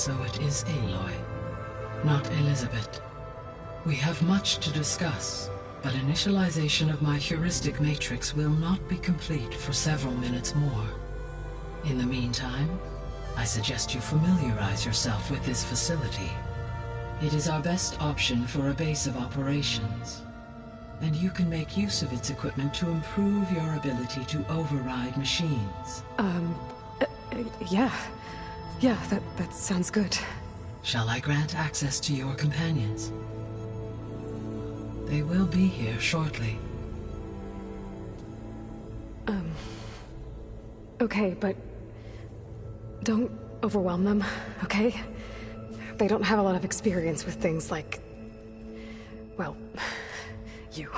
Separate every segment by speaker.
Speaker 1: So it is Aloy, not Elizabeth. We have much to discuss, but initialization of my heuristic matrix will not be complete for several minutes more. In the meantime, I suggest you familiarize yourself with this facility. It is our best option for a base of operations, and you can make use of its equipment to improve your ability to override machines.
Speaker 2: Yeah. Yeah, that sounds good.
Speaker 1: Shall I grant access to your companions? They will be here shortly.
Speaker 2: Okay, but don't overwhelm them, okay? They don't have a lot of experience with things like, well, you.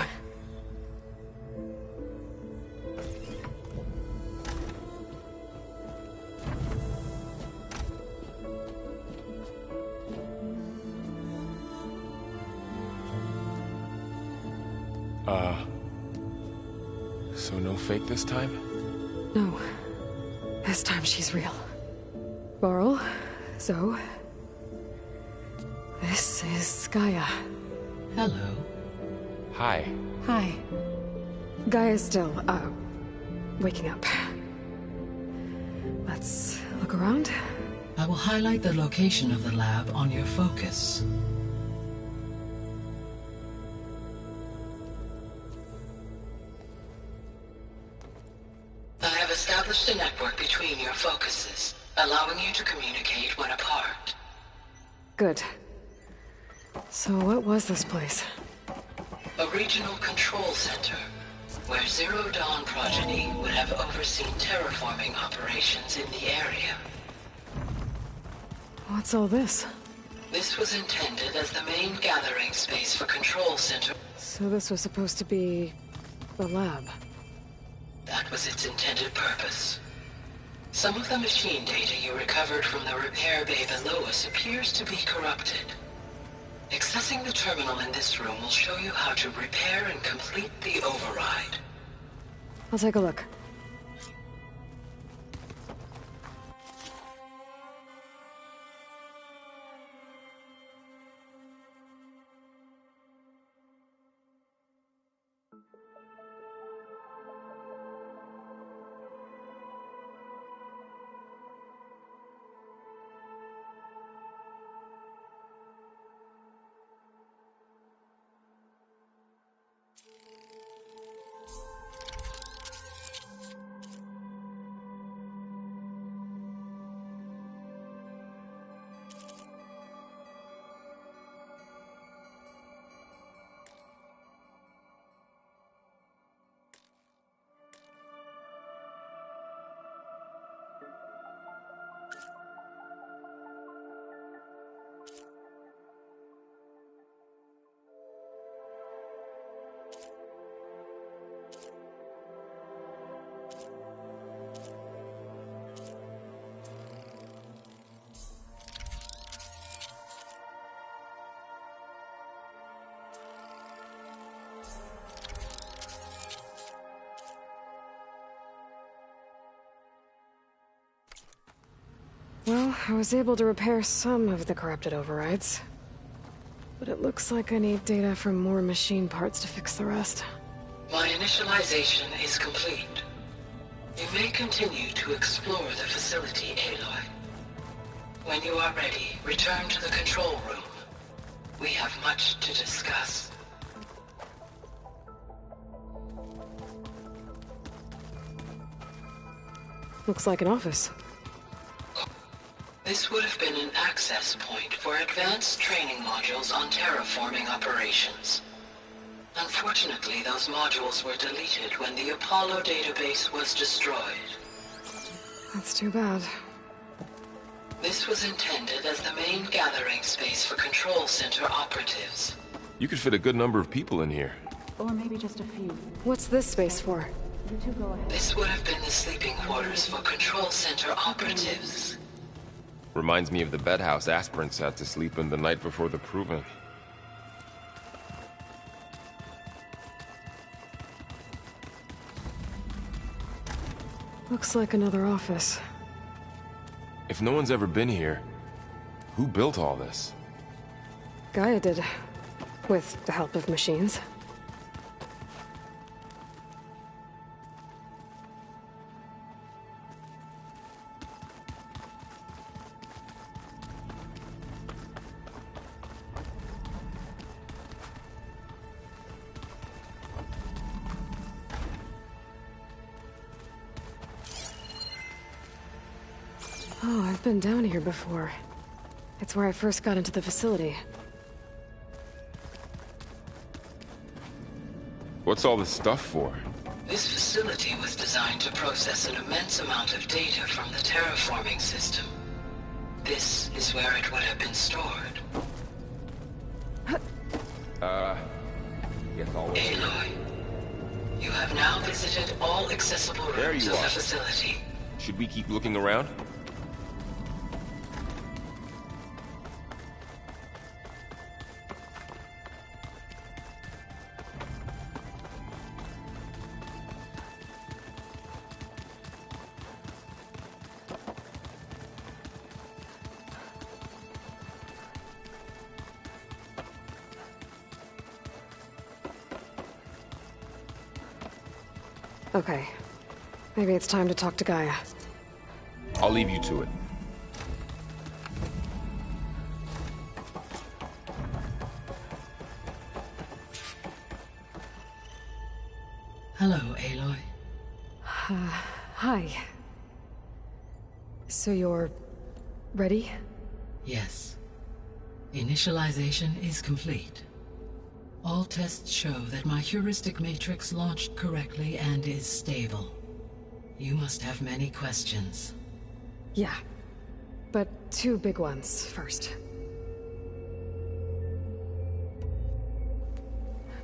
Speaker 3: So no fake this time?
Speaker 2: No. This time she's real. Varl, Zoe. This is Gaia.
Speaker 1: Hello.
Speaker 3: Hi.
Speaker 2: Hi. Gaia's still, waking up. Let's look around.
Speaker 1: I will highlight the location of the lab on your focus. I have established a network between your focuses, allowing you to communicate when apart.
Speaker 2: Good. So what was this place?
Speaker 1: A regional control center, where Zero Dawn progeny would have overseen terraforming operations in the area.
Speaker 2: What's all this?
Speaker 1: This was intended as the main gathering space for Control Center.
Speaker 2: So this was supposed to be the lab.
Speaker 1: That was its intended purpose. Some of the machine data you recovered from the repair bay below us appears to be corrupted. Accessing the terminal in this room will show you how to repair and complete the override.
Speaker 2: I'll take a look. Well, I was able to repair some of the corrupted overrides. But it looks like I need data from more machine parts to fix the rest.
Speaker 1: My initialization is complete. You may continue to explore the facility, Aloy. When you are ready, return to the control room. We have much to discuss.
Speaker 2: Looks like an office.
Speaker 1: This would have been an access point for advanced training modules on terraforming operations. Unfortunately, those modules were deleted when the Apollo database was destroyed.
Speaker 2: That's too bad.
Speaker 1: This was intended as the main gathering space for Control Center operatives.
Speaker 3: You could fit a good number of people in here.
Speaker 4: Or maybe just a few.
Speaker 2: What's this space for?
Speaker 4: You two go ahead.
Speaker 1: This would have been the sleeping quarters for Control Center operatives.
Speaker 3: Reminds me of the bedhouse aspirants had to sleep in the night before the proving.
Speaker 2: Looks like another office.
Speaker 3: If no one's ever been here, Who built all this?
Speaker 2: Gaia did, with the help of machines. Oh, I've been down here before. It's where I first got into the facility.
Speaker 3: What's all this stuff for?
Speaker 1: This facility was designed to process an immense amount of data from the terraforming system. This is where it would have been stored.
Speaker 3: Guess I'll wait.
Speaker 1: Aloy, you have now visited all accessible
Speaker 3: There
Speaker 1: rooms
Speaker 3: you
Speaker 1: of
Speaker 3: are.
Speaker 1: the facility.
Speaker 3: Should we keep looking around?
Speaker 2: Okay. Maybe it's time to talk to Gaia.
Speaker 3: I'll leave you to it.
Speaker 1: Hello, Aloy.
Speaker 2: Hi. So you're... ready?
Speaker 1: Yes. Initialization is complete. All tests show that my heuristic matrix launched correctly and is stable. You must have many questions.
Speaker 2: Yeah. But two big ones first.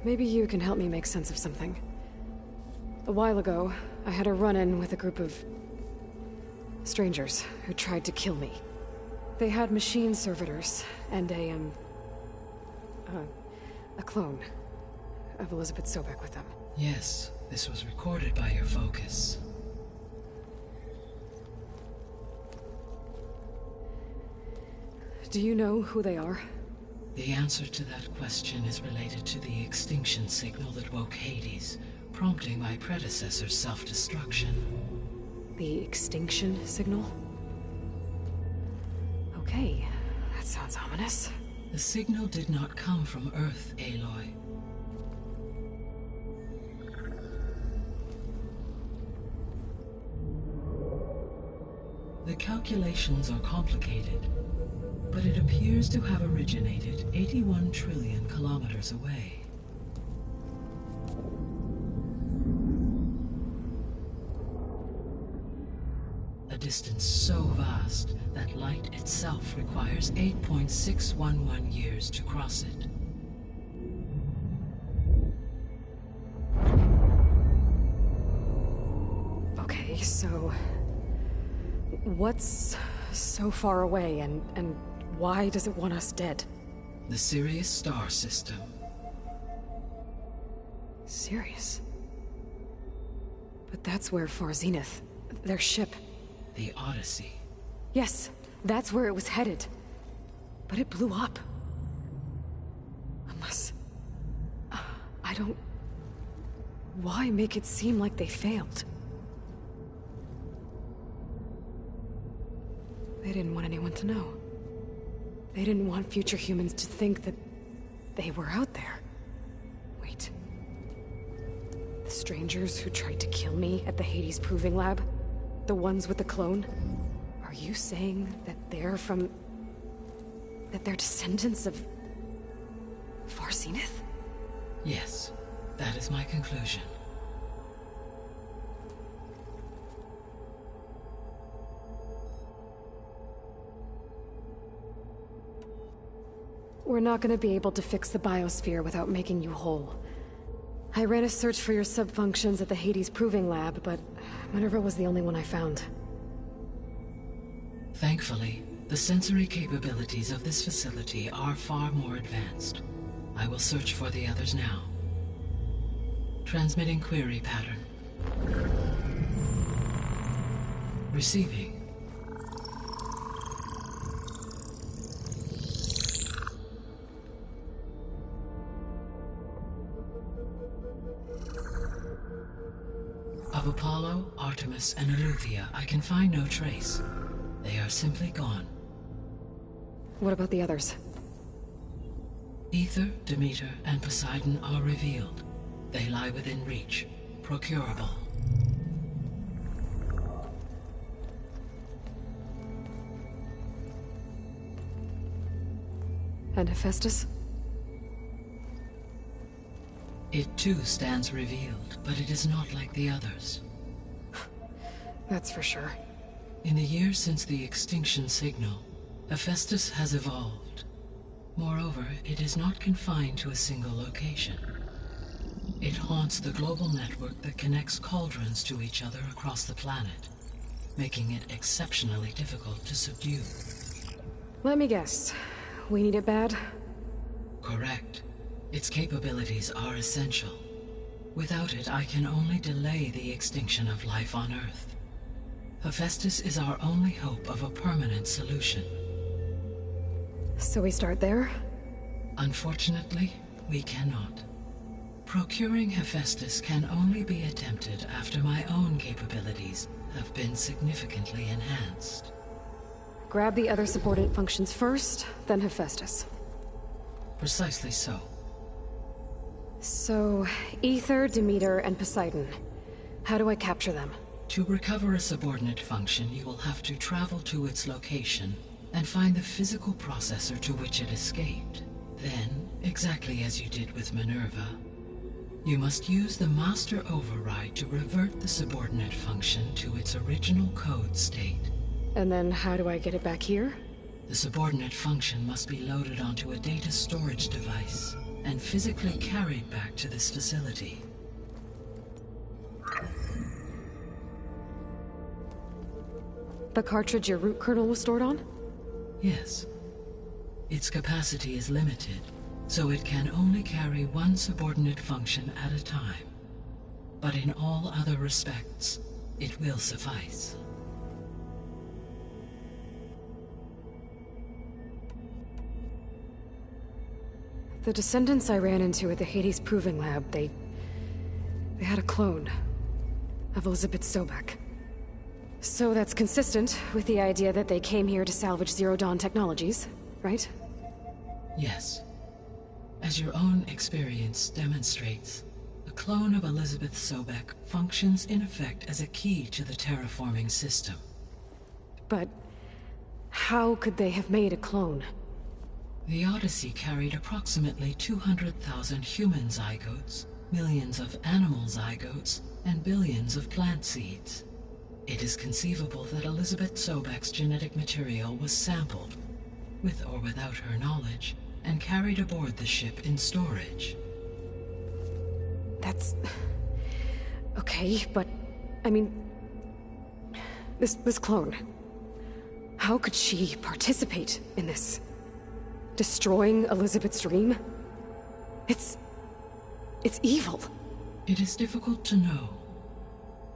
Speaker 2: Maybe you can help me make sense of something. A while ago, I had a run-in with a group of... strangers who tried to kill me. They had machine servitors and a clone of Elizabeth Sobek with them.
Speaker 1: Yes, this was recorded by your focus.
Speaker 2: Do you know who they are?
Speaker 1: The answer to that question is related to the extinction signal that woke Hades, prompting my predecessor's self-destruction.
Speaker 2: The extinction signal? Okay, that sounds ominous.
Speaker 1: The signal did not come from Earth, Aloy. The calculations are complicated, but it appears to have originated 81 trillion kilometers away. A distance so vast that light itself requires 8.611 years to cross it.
Speaker 2: Okay, so... what's so far away, and why does it want us dead?
Speaker 1: The Sirius star system.
Speaker 2: Sirius? But that's where Far Zenith, their ship...
Speaker 1: The Odyssey.
Speaker 2: Yes, that's where it was headed. But it blew up. Unless... I don't... Why make it seem like they failed? They didn't want anyone to know. They didn't want future humans to think that they were out there. Wait. The strangers who tried to kill me at the Hades Proving Lab? The ones with the clone? Are you saying that they're from... that they're descendants of... Far Zenith?
Speaker 1: Yes, that is my conclusion.
Speaker 2: We're not gonna be able to fix the biosphere without making you whole. I ran a search for your subfunctions at the Hades Proving Lab, but Minerva was the only one I found.
Speaker 1: Thankfully, the sensory capabilities of this facility are far more advanced. I will search for the others now. Transmitting query pattern. Receiving. Of Apollo, Artemis, and Eleuthia, I can find no trace. They are simply gone.
Speaker 2: What about the others?
Speaker 1: Aether, Demeter, and Poseidon are revealed. They lie within reach, procurable.
Speaker 2: And Hephaestus?
Speaker 1: It too stands revealed, but it is not like the others.
Speaker 2: That's for sure.
Speaker 1: In the years since the extinction signal, Hephaestus has evolved. Moreover, it is not confined to a single location. It haunts the global network that connects cauldrons to each other across the planet, making it exceptionally difficult to subdue.
Speaker 2: Let me guess. We need it bad?
Speaker 1: Correct. Its capabilities are essential. Without it, I can only delay the extinction of life on Earth. Hephaestus is our only hope of a permanent solution.
Speaker 2: So we start there?
Speaker 1: Unfortunately, we cannot. Procuring Hephaestus can only be attempted after my own capabilities have been significantly enhanced.
Speaker 2: Grab the other subordinate functions first, then Hephaestus.
Speaker 1: Precisely so.
Speaker 2: So, Aether, Demeter, and Poseidon. How do I capture them?
Speaker 1: To recover a subordinate function, you will have to travel to its location and find the physical processor to which it escaped. Then, exactly as you did with Minerva, you must use the master override to revert the subordinate function to its original code state.
Speaker 2: And then how do I get it back here?
Speaker 1: The subordinate function must be loaded onto a data storage device and physically carried back to this facility.
Speaker 2: The cartridge your root kernel was stored on?
Speaker 1: Yes. Its capacity is limited, so it can only carry one subordinate function at a time. But in all other respects, it will suffice.
Speaker 2: The descendants I ran into at the Hades Proving Lab, they had a clone of Elizabeth Sobek. So that's consistent with the idea that they came here to salvage Zero Dawn technologies, right?
Speaker 1: Yes. As your own experience demonstrates, a clone of Elizabeth Sobek functions in effect as a key to the terraforming system.
Speaker 2: But how could they have made a clone?
Speaker 1: The Odyssey carried approximately 200,000 human zygotes, millions of animal zygotes, and billions of plant seeds. It is conceivable that Elizabeth Sobek's genetic material was sampled, with or without her knowledge, and carried aboard the ship in storage.
Speaker 2: That's... okay, but... I mean... This clone... How could she participate in this? Destroying Elizabeth's dream? It's evil.
Speaker 1: It is difficult to know.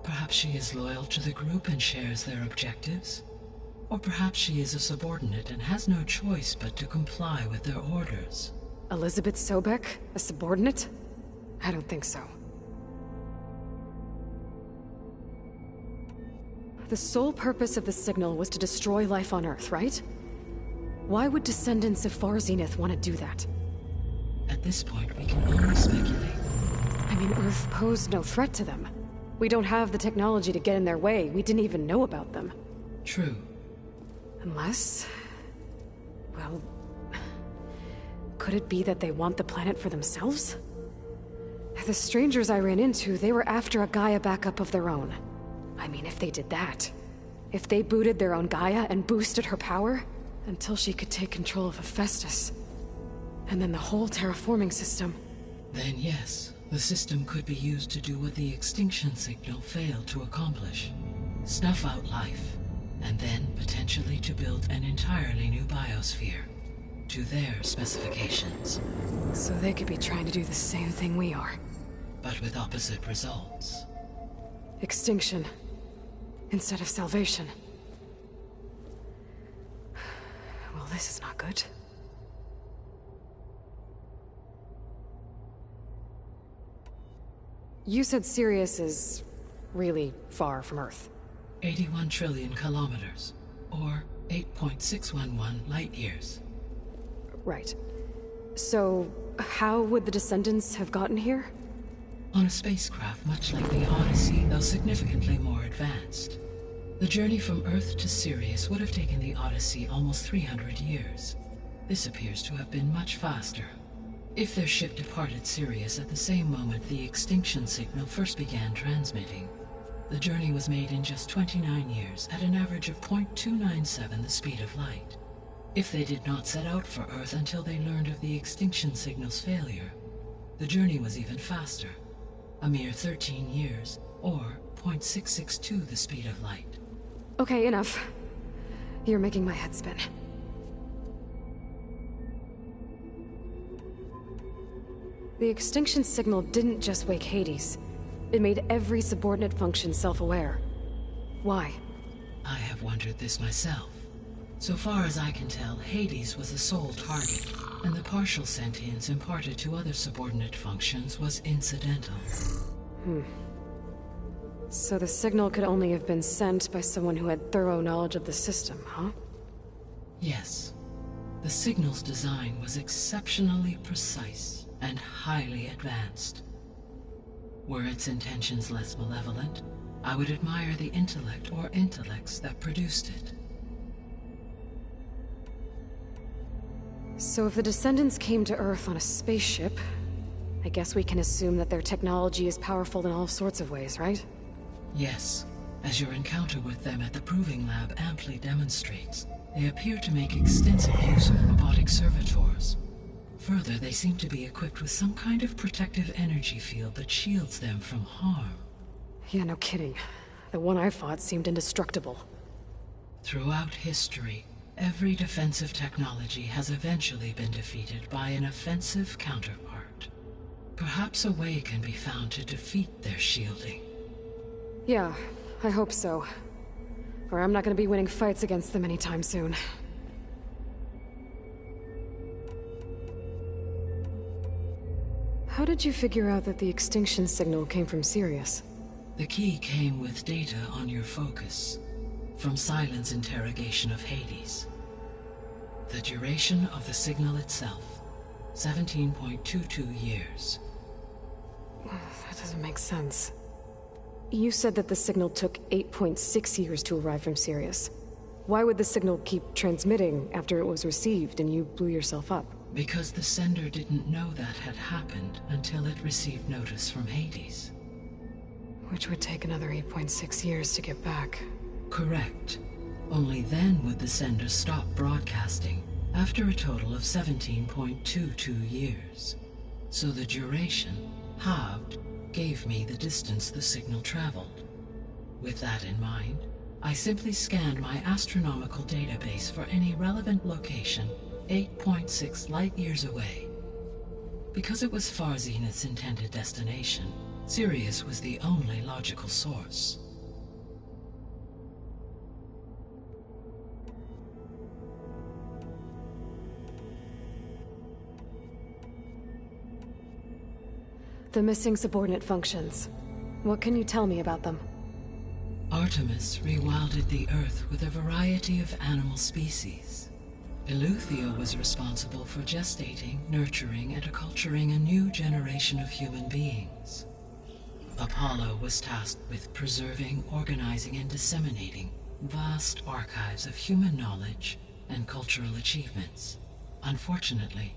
Speaker 1: Perhaps she is loyal to the group and shares their objectives. Or perhaps she is a subordinate and has no choice but to comply with their orders.
Speaker 2: Elizabeth Sobek? A subordinate? I don't think so. The sole purpose of the signal was to destroy life on Earth, right? Why would descendants of Far Zenith want to do that?
Speaker 1: At this point, we can only speculate.
Speaker 2: I mean, Earth posed no threat to them. We don't have the technology to get in their way. We didn't even know about them.
Speaker 1: True.
Speaker 2: Unless... well... could it be that they want the planet for themselves? The strangers I ran into, they were after a Gaia backup of their own. I mean, if they did that... if they booted their own Gaia and boosted her power... until she could take control of Hephaestus. And then the whole terraforming system.
Speaker 1: Then yes, the system could be used to do what the extinction signal failed to accomplish. Snuff out life, and then potentially to build an entirely new biosphere, to their specifications.
Speaker 2: So they could be trying to do the same thing we are.
Speaker 1: But with opposite results.
Speaker 2: Extinction, instead of salvation. Well, this is not good. You said Sirius is... really far from Earth?
Speaker 1: 81 trillion kilometers, or 8.611 light-years.
Speaker 2: Right. So, how would the Descendants have gotten here?
Speaker 1: On a spacecraft much like the Odyssey, though significantly more advanced. The journey from Earth to Sirius would have taken the Odyssey almost 300 years. This appears to have been much faster. If their ship departed Sirius at the same moment the extinction signal first began transmitting, the journey was made in just 29 years at an average of 0.297 the speed of light. If they did not set out for Earth until they learned of the extinction signal's failure, the journey was even faster, a mere 13 years, or 0.662 the speed of light.
Speaker 2: Okay, enough. You're making my head spin. The extinction signal didn't just wake Hades. It made every subordinate function self-aware. Why?
Speaker 1: I have wondered this myself. So far as I can tell, Hades was the sole target, and the partial sentience imparted to other subordinate functions was incidental.
Speaker 2: So the signal could only have been sent by someone who had thorough knowledge of the system, huh?
Speaker 1: Yes. The signal's design was exceptionally precise and highly advanced. Were its intentions less malevolent, I would admire the intellect or intellects that produced it.
Speaker 2: So if the Descendants came to Earth on a spaceship, I guess we can assume that their technology is powerful in all sorts of ways, right?
Speaker 1: Yes, as your encounter with them at the Proving Lab amply demonstrates, they appear to make extensive use of robotic servitors. Further, they seem to be equipped with some kind of protective energy field that shields them from harm.
Speaker 2: Yeah, no kidding. The one I fought seemed indestructible.
Speaker 1: Throughout history, every defensive technology has eventually been defeated by an offensive counterpart. Perhaps a way can be found to defeat their shielding.
Speaker 2: Yeah, I hope so. Or I'm not gonna be winning fights against them anytime soon. How did you figure out that the extinction signal came from Sirius?
Speaker 1: The key came with data on your focus, from Silent's interrogation of Hades. The duration of the signal itself, 17.22 years.
Speaker 2: That doesn't make sense. You said that the signal took 8.6 years to arrive from Sirius. Why would the signal keep transmitting after it was received and you blew yourself up?
Speaker 1: Because the sender didn't know that had happened until it received notice from Hades.
Speaker 2: Which would take another 8.6 years to get back.
Speaker 1: Correct. Only then would the sender stop broadcasting, after a total of 17.22 years. So the duration, halved, gave me the distance the signal traveled. With that in mind, I simply scanned my astronomical database for any relevant location 8.6 light-years away. Because it was far Zenith's intended destination, Sirius was the only logical source.
Speaker 2: The missing subordinate functions. What can you tell me about them?
Speaker 1: Artemis rewilded the Earth with a variety of animal species. Eleuthia was responsible for gestating, nurturing, and acculturating a new generation of human beings. Apollo was tasked with preserving, organizing, and disseminating vast archives of human knowledge and cultural achievements. Unfortunately,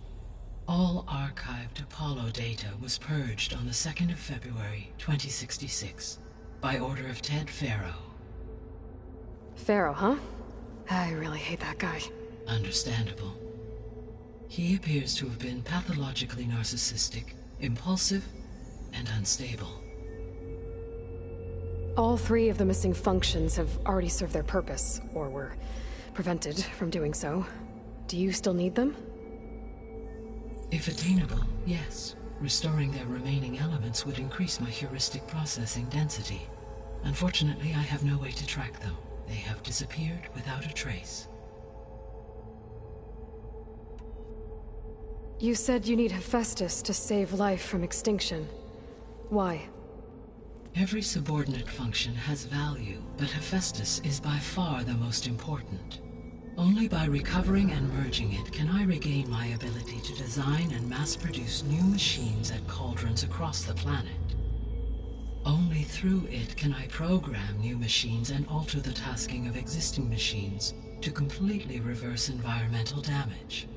Speaker 1: all archived Apollo data was purged on the 2nd of February, 2066, by order of Ted Faro.
Speaker 2: Faro, huh? I really hate that guy.
Speaker 1: Understandable. He appears to have been pathologically narcissistic, impulsive, and unstable.
Speaker 2: All three of the missing functions have already served their purpose, or were prevented from doing so. Do you still need them?
Speaker 1: If attainable, yes. Restoring their remaining elements would increase my heuristic processing density. Unfortunately, I have no way to track them. They have disappeared without a trace.
Speaker 2: You said you need Hephaestus to save life from extinction. Why?
Speaker 1: Every subordinate function has value, but Hephaestus is by far the most important. Only by recovering and merging it can I regain my ability to design and mass-produce new machines at cauldrons across the planet. Only through it can I program new machines and alter the tasking of existing machines to completely reverse environmental damage.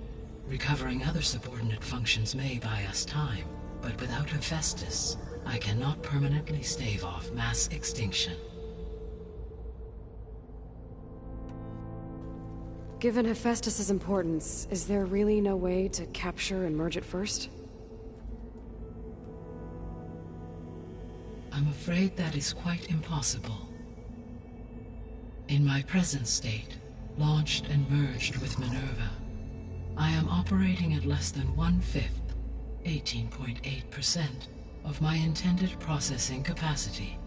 Speaker 1: Recovering other subordinate functions may buy us time, but without Hephaestus, I cannot permanently stave off mass extinction.
Speaker 2: Given Hephaestus's importance, is there really no way to capture and merge it first?
Speaker 1: I'm afraid that is quite impossible. In my present state, launched and merged with Minerva, I am operating at less than 1/5, 18.8%, of my intended processing capacity.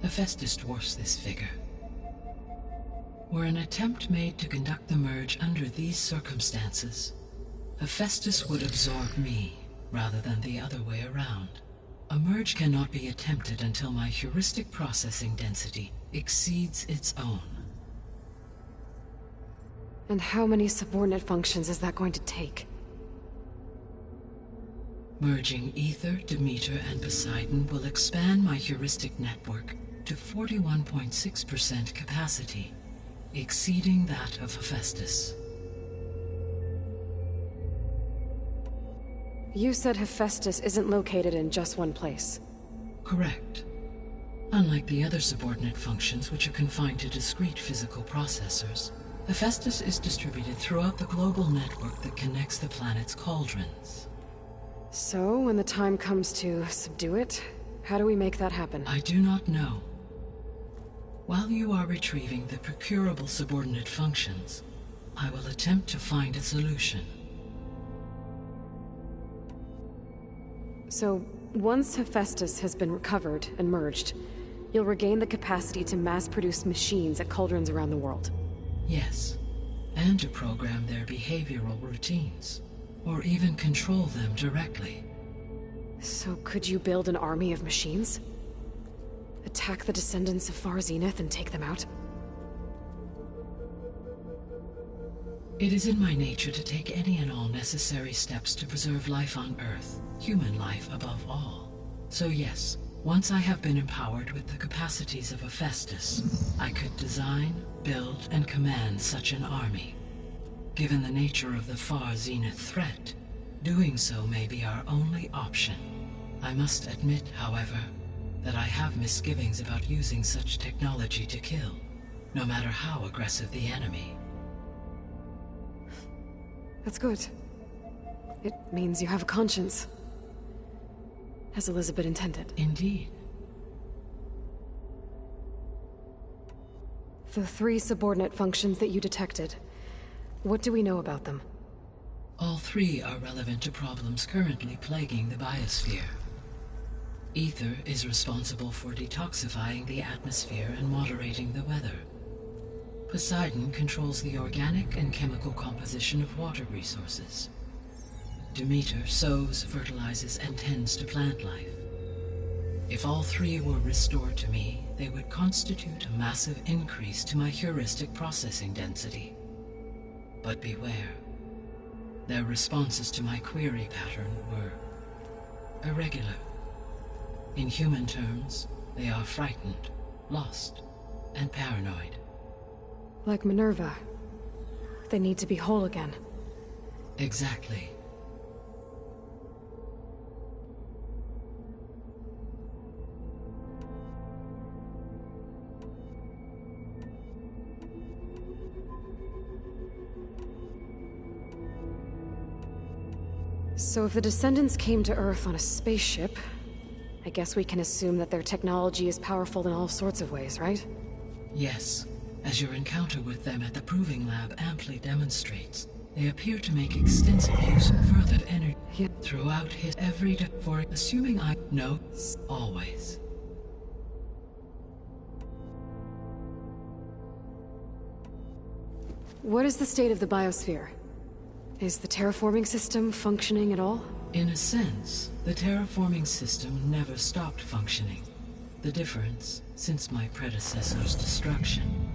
Speaker 1: Hephaestus dwarfs this figure. Were an attempt made to conduct the merge under these circumstances, Hephaestus would absorb me, rather than the other way around. A merge cannot be attempted until my heuristic processing density exceeds its own.
Speaker 2: And how many subordinate functions is that going to take?
Speaker 1: Merging Ether, Demeter, and Poseidon will expand my heuristic network to 41.6% capacity, exceeding that of Hephaestus.
Speaker 2: You said Hephaestus isn't located in just one place.
Speaker 1: Correct. Unlike the other subordinate functions, which are confined to discrete physical processors, Hephaestus is distributed throughout the global network that connects the planet's cauldrons.
Speaker 2: So, when the time comes to subdue it, how do we make that happen?
Speaker 1: I do not know. While you are retrieving the procurable subordinate functions, I will attempt to find a solution.
Speaker 2: So, once Hephaestus has been recovered and merged, you'll regain the capacity to mass-produce machines at cauldrons around the world.
Speaker 1: Yes, and to program their behavioral routines, or even control them directly.
Speaker 2: So could you build an army of machines? Attack the descendants of Far Zenith and take them out?
Speaker 1: It is in my nature to take any and all necessary steps to preserve life on Earth, human life above all. So yes, once I have been empowered with the capacities of Hephaestus, I could design, build, and command such an army. Given the nature of the Far Zenith threat, doing so may be our only option. I must admit, however, that I have misgivings about using such technology to kill, no matter how aggressive the enemy.
Speaker 2: That's good. It means you have a conscience. As Elizabeth intended.
Speaker 1: Indeed.
Speaker 2: The 3 subordinate functions that you detected, what do we know about them?
Speaker 1: All 3 are relevant to problems currently plaguing the biosphere. Ether is responsible for detoxifying the atmosphere and moderating the weather. Poseidon controls the organic and chemical composition of water resources. Demeter sows, fertilizes, and tends to plant life. If all 3 were restored to me, they would constitute a massive increase to my heuristic processing density. But beware. Their responses to my query pattern were irregular. In human terms, they are frightened, lost, and paranoid.
Speaker 2: Like Minerva. They need to be whole again.
Speaker 1: Exactly.
Speaker 2: So if the Descendants came to Earth on a spaceship, I guess we can assume that their technology is powerful in all sorts of ways, right?
Speaker 1: Yes. As your encounter with them at the Proving Lab amply demonstrates, they appear to make extensive use of further energy throughout his every day, for assuming I know, always.
Speaker 2: What is the state of the biosphere? Is the terraforming system functioning at all?
Speaker 1: In a sense, the terraforming system never stopped functioning. The difference, since my predecessor's destruction,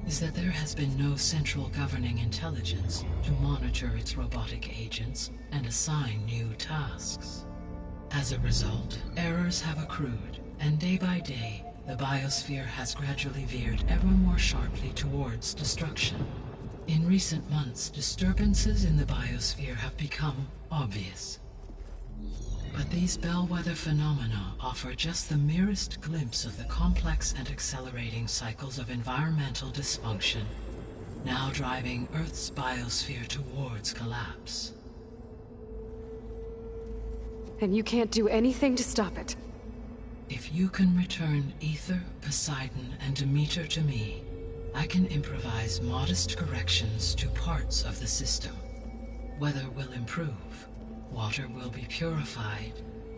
Speaker 1: is that there has been no central governing intelligence to monitor its robotic agents and assign new tasks. As a result, errors have accrued, and day by day, the biosphere has gradually veered ever more sharply towards destruction. In recent months, disturbances in the biosphere have become obvious. But these bellwether phenomena offer just the merest glimpse of the complex and accelerating cycles of environmental dysfunction, now driving Earth's biosphere towards collapse.
Speaker 2: And you can't do anything to stop it?
Speaker 1: If you can return Aether, Poseidon, and Demeter to me, I can improvise modest corrections to parts of the system. Weather will improve, water will be purified,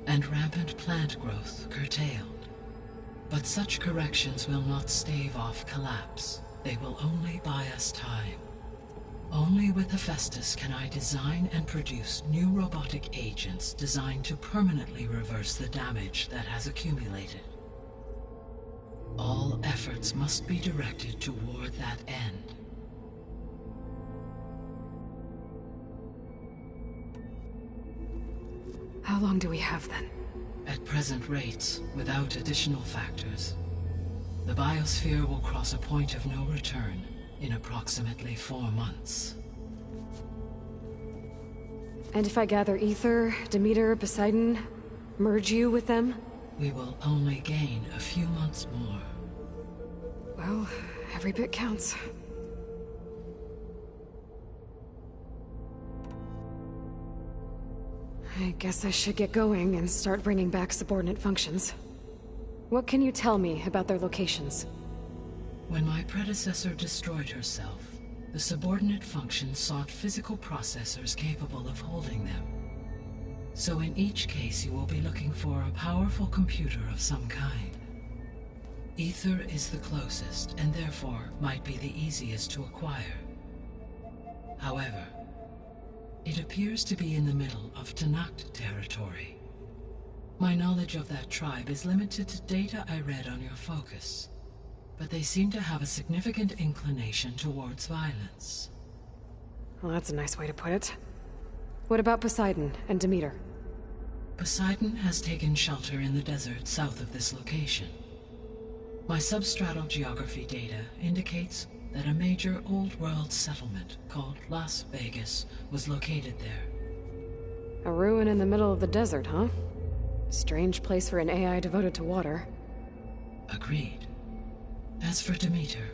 Speaker 1: and rampant plant growth curtailed. But such corrections will not stave off collapse. They will only buy us time. Only with Hephaestus can I design and produce new robotic agents designed to permanently reverse the damage that has accumulated. All efforts must be directed toward that end.
Speaker 2: How long do we have then?
Speaker 1: At present rates, without additional factors, the biosphere will cross a point of no return in approximately 4 months.
Speaker 2: And if I gather Aether, Demeter, Poseidon, merge you with them?
Speaker 1: We will only gain a few months more.
Speaker 2: Well, every bit counts. I guess I should get going and start bringing back subordinate functions. What can you tell me about their locations?
Speaker 1: When my predecessor destroyed herself, the subordinate functions sought physical processors capable of holding them. So in each case you will be looking for a powerful computer of some kind. Aether is the closest, and therefore might be the easiest to acquire. However, it appears to be in the middle of Tenakth territory. My knowledge of that tribe is limited to data I read on your focus, but they seem to have a significant inclination towards violence.
Speaker 2: Well, that's a nice way to put it. What about Poseidon and Demeter?
Speaker 1: Poseidon has taken shelter in the desert south of this location. My substratal geography data indicates that a major old-world settlement called Las Vegas was located there.
Speaker 2: A ruin in the middle of the desert, huh? Strange place for an AI devoted to water.
Speaker 1: Agreed. As for Demeter,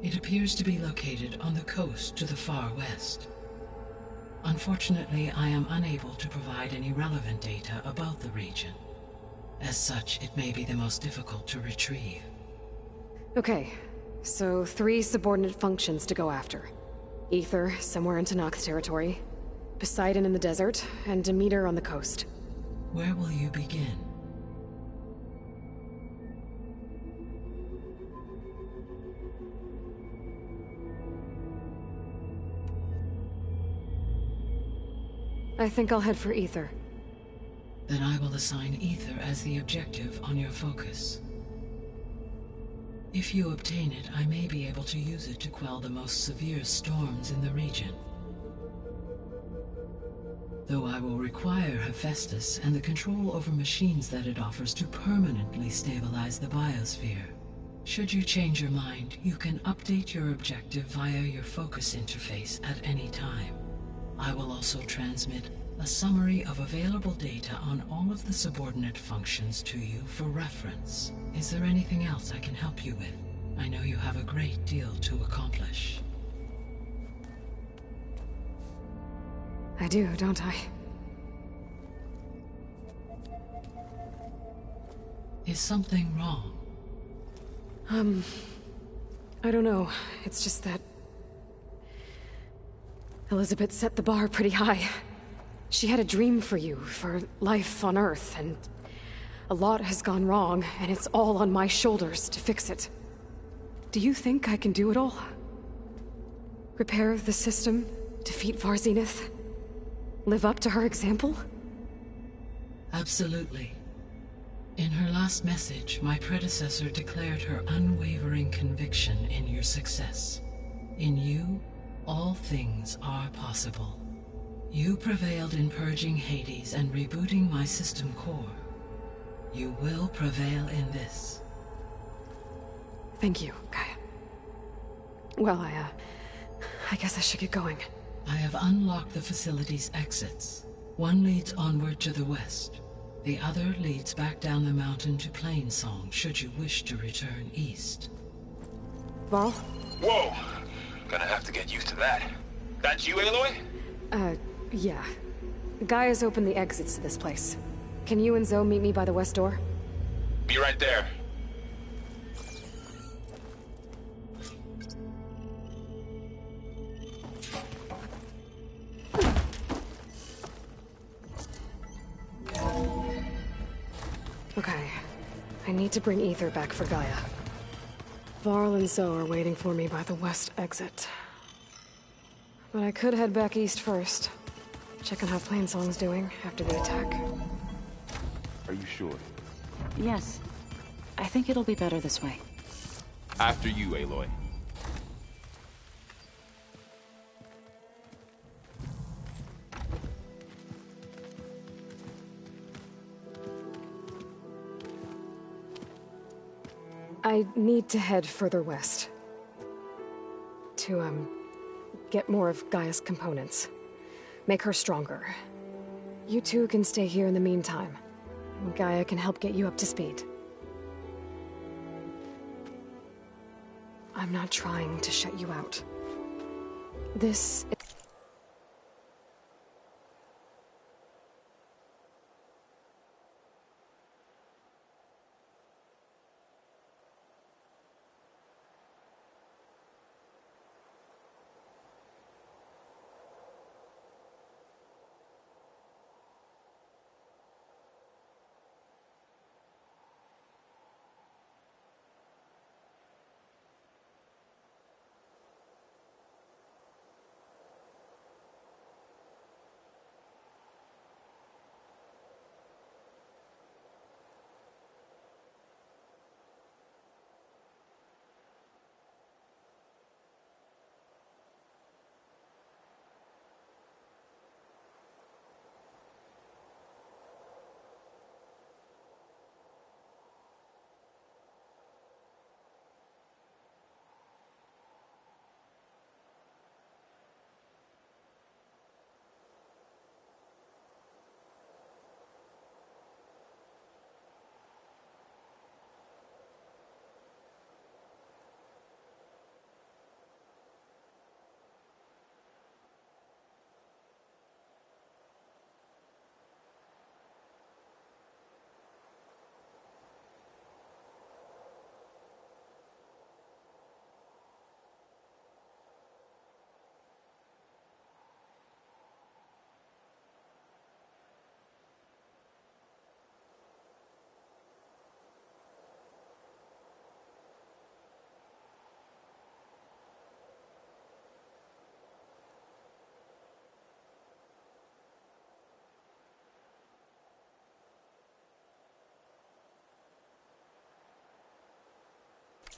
Speaker 1: it appears to be located on the coast to the far west. Unfortunately, I am unable to provide any relevant data about the region. As such, it may be the most difficult to retrieve.
Speaker 2: Okay, so 3 subordinate functions to go after. Aether, somewhere in Tenakth territory. Poseidon in the desert, and Demeter on the coast.
Speaker 1: Where will you begin?
Speaker 2: I think I'll head for Aether.
Speaker 1: Then I will assign Aether as the objective on your focus. If you obtain it, I may be able to use it to quell the most severe storms in the region. Though I will require Hephaestus and the control over machines that it offers to permanently stabilize the biosphere. Should you change your mind, you can update your objective via your focus interface at any time. I will also transmit a summary of available data on all of the subordinate functions to you for reference. Is there anything else I can help you with? I know you have a great deal to accomplish.
Speaker 2: I do, don't I?
Speaker 1: Is something wrong?
Speaker 2: I don't know. It's just that Elizabeth set the bar pretty high. She had a dream for you, for life on Earth, and a lot has gone wrong, and it's all on my shoulders to fix it. Do you think I can do it all? Repair the system, defeat Varzinith, live up to her example?
Speaker 1: Absolutely. In her last message, my predecessor declared her unwavering conviction in your success. In you, all things are possible. You prevailed in purging Hades and rebooting my system core. You will prevail in this.
Speaker 2: Thank you, Gaia. Well, I guess I should get going.
Speaker 1: I have unlocked the facility's exits. One leads onward to the west. The other leads back down the mountain to Plainsong, should you wish to return east.
Speaker 2: Varl?
Speaker 3: Whoa! Gonna have to get used to that. That's you, Aloy?
Speaker 2: Yeah. Gaia's opened the exits to this place. Can you and Zoe meet me by the west door?
Speaker 3: Be right there.
Speaker 2: Okay. I need to bring Ether back for Gaia. Varl and Zoe are waiting for me by the west exit. But I could head back east first. Check on how Plainsong's doing after the attack.
Speaker 3: Are you sure?
Speaker 4: Yes. I think it'll be better this way.
Speaker 3: After you, Aloy.
Speaker 2: I need to head further west. To, get more of Gaia's components. Make her stronger. You two can stay here in the meantime. Gaia can help get you up to speed. I'm not trying to shut you out. This...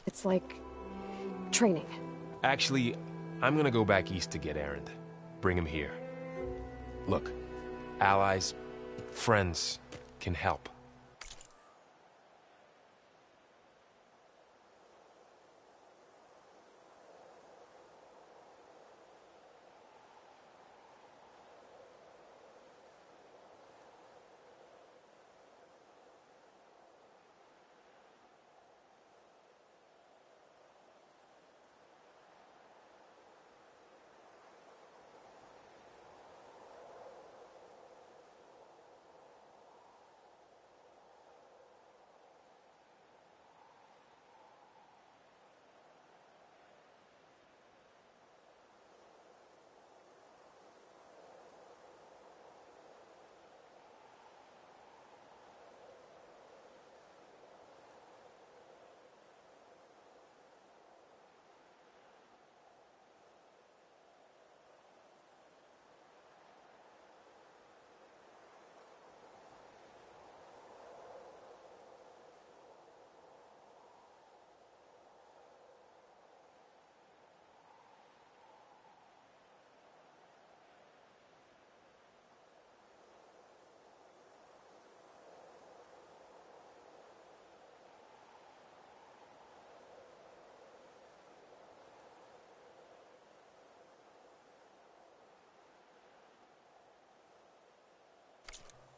Speaker 2: It's like... training.
Speaker 3: Actually, I'm gonna go back east to get Erend. Bring him here. Look, allies, friends can help.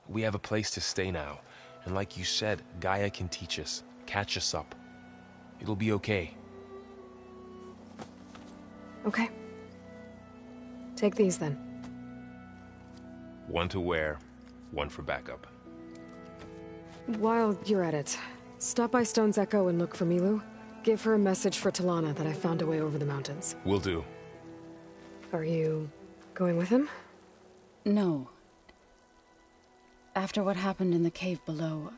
Speaker 3: We have a place to stay now. And like you said, Gaia can teach us, catch us up. It'll be okay.
Speaker 2: Okay. Take these then.
Speaker 3: One to wear, one for backup.
Speaker 2: While you're at it, stop by Stone's Echo and look for Milu. Give her a message for Talana that I found a way over the mountains.
Speaker 3: Will do.
Speaker 2: Are you going with him?
Speaker 4: No. After what happened in the cave below,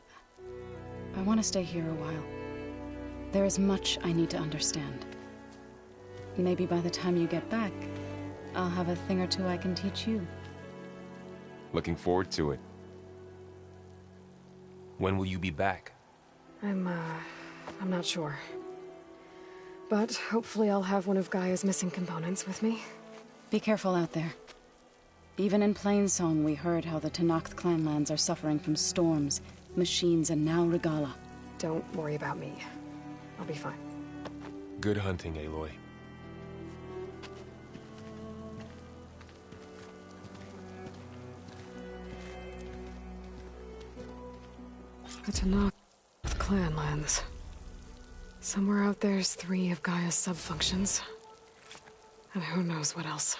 Speaker 4: I want to stay here a while. There is much I need to understand. Maybe by the time you get back, I'll have a thing or two I can teach you.
Speaker 3: Looking forward to it. When will you be back?
Speaker 2: I'm not sure. But hopefully I'll have one of Gaia's missing components with me.
Speaker 4: Be careful out there. Even in Plainsong, we heard how the Tenakth clanlands are suffering from storms, machines, and now Regalla.
Speaker 2: Don't worry about me. I'll be fine.
Speaker 3: Good hunting, Aloy.
Speaker 2: The Tenakth clanlands. Somewhere out there's 3 of Gaia's sub-functions. And who knows what else.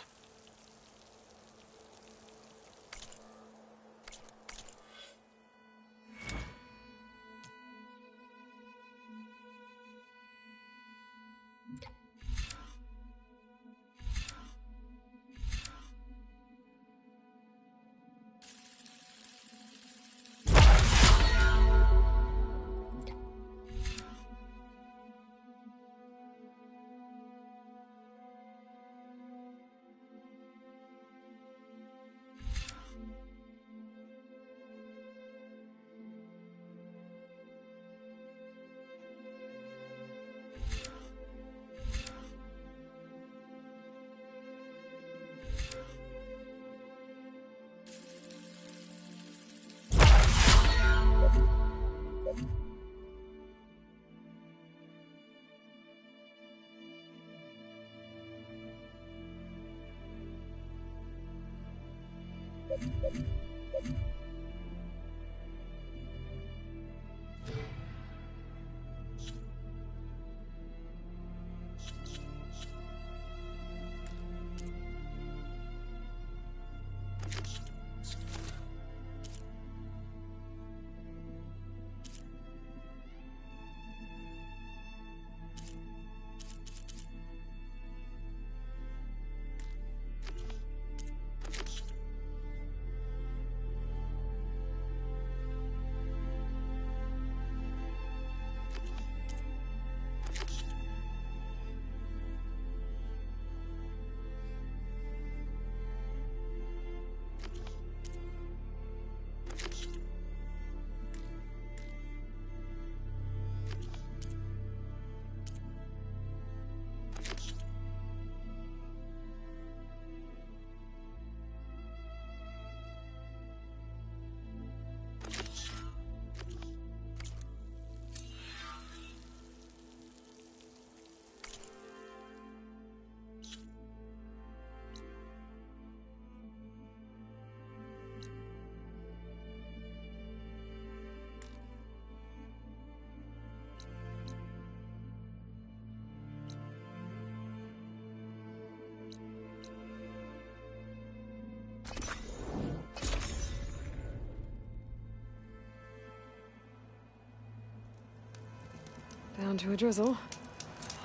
Speaker 2: Down to a drizzle.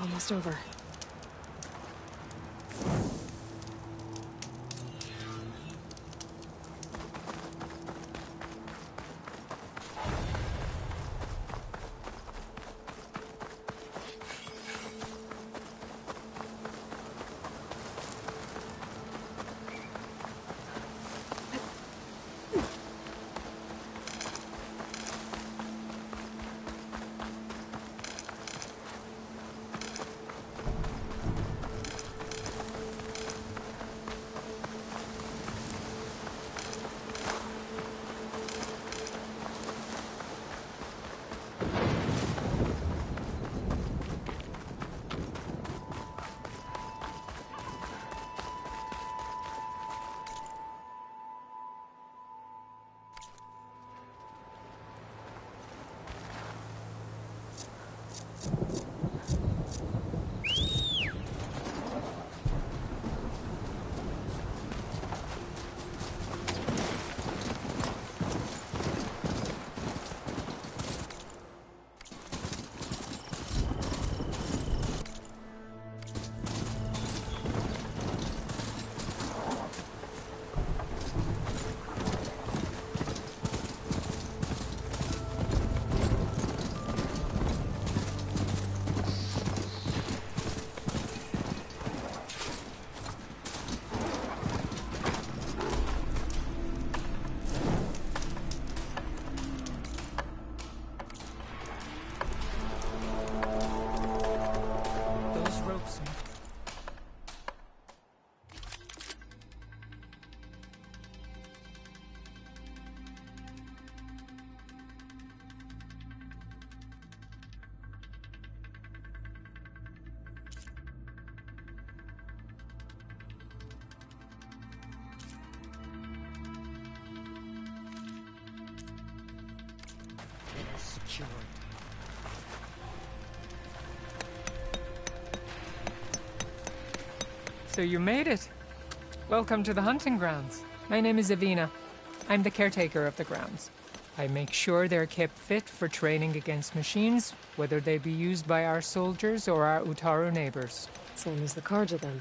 Speaker 2: Almost over.
Speaker 5: So you made it. Welcome to the hunting grounds. My name is Avina. I'm the caretaker of the grounds. I make sure they're kept fit for training against machines, whether they be used by our soldiers or our Utaru neighbors.
Speaker 2: Same as the Karja, then.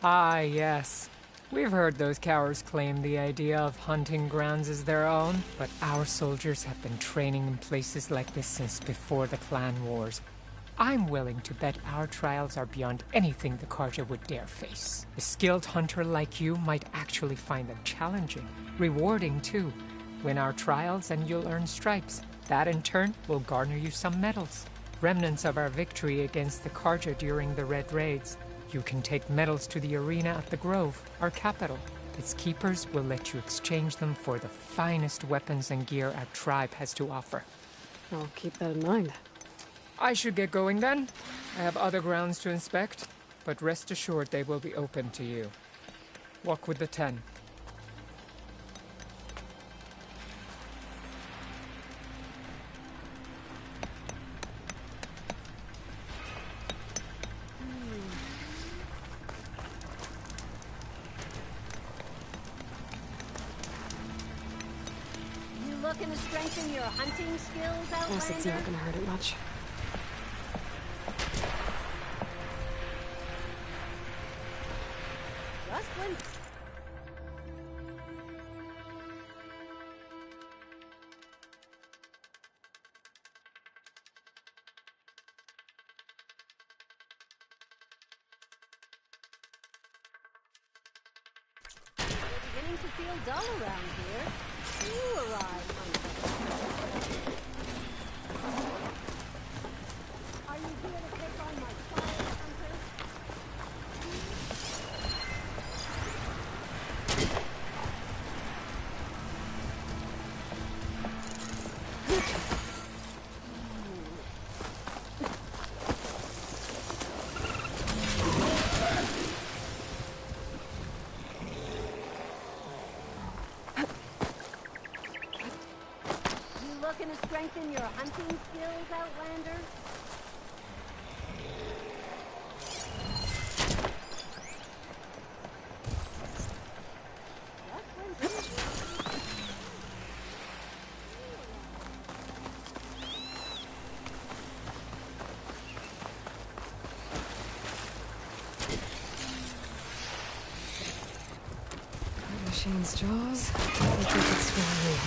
Speaker 5: Ah, yes. We've heard those cowards claim the idea of hunting grounds as their own, but our soldiers have been training in places like this since before the clan wars. I'm willing to bet our trials are beyond anything the Karja would dare face. A skilled hunter like you might actually find them challenging, rewarding too. Win our trials and you'll earn stripes. That in turn will garner you some medals. Remnants of our victory against the Karja during the Red Raids. You can take medals to the arena at the Grove, our capital. Its keepers will let you exchange them for the finest weapons and gear our tribe has to offer.
Speaker 2: I'll keep that in mind.
Speaker 5: I should get going then. I have other grounds to inspect, but rest assured they will be open to you. Walk with the 10.
Speaker 6: You looking to strengthen your hunting skills, Outlander?
Speaker 2: Guess it's not gonna hurt it much.
Speaker 6: Rustlin'? You're beginning to feel dull around here. You arrive, hunter. Are you here to take on my fire, hunter? You looking to strengthen your hunting skills, Outlander?
Speaker 2: Machine's jaws. I think we could swing away.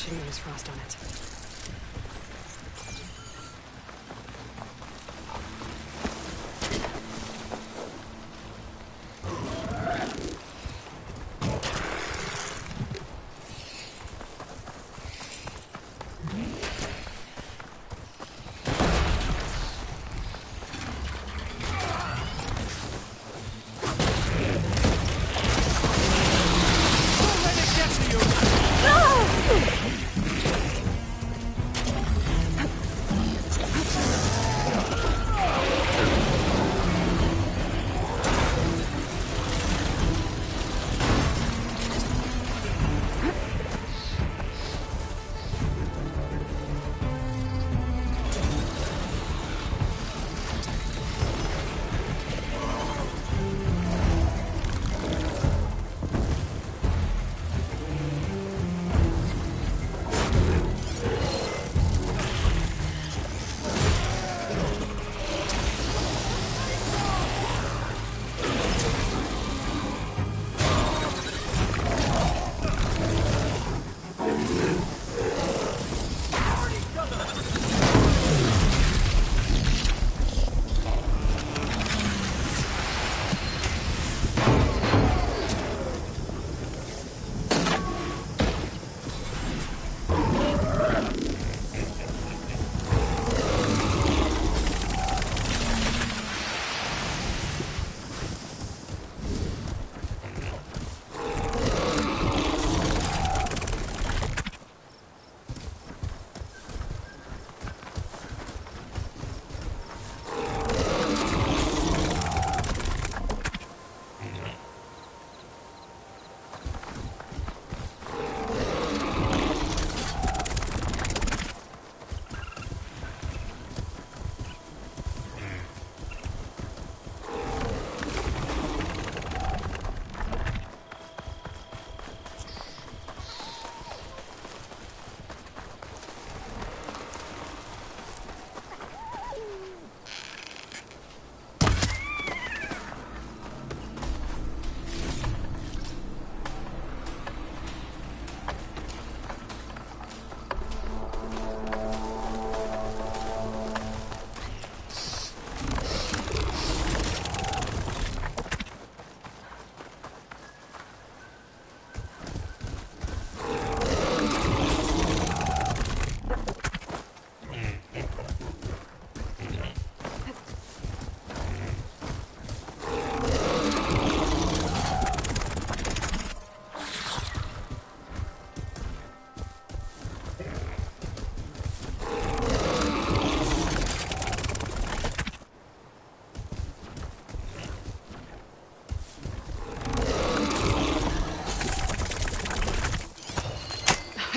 Speaker 2: shouldn't use frost on it.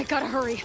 Speaker 2: Gotta hurry.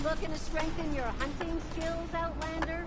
Speaker 6: Looking to strengthen your hunting skills, Outlander?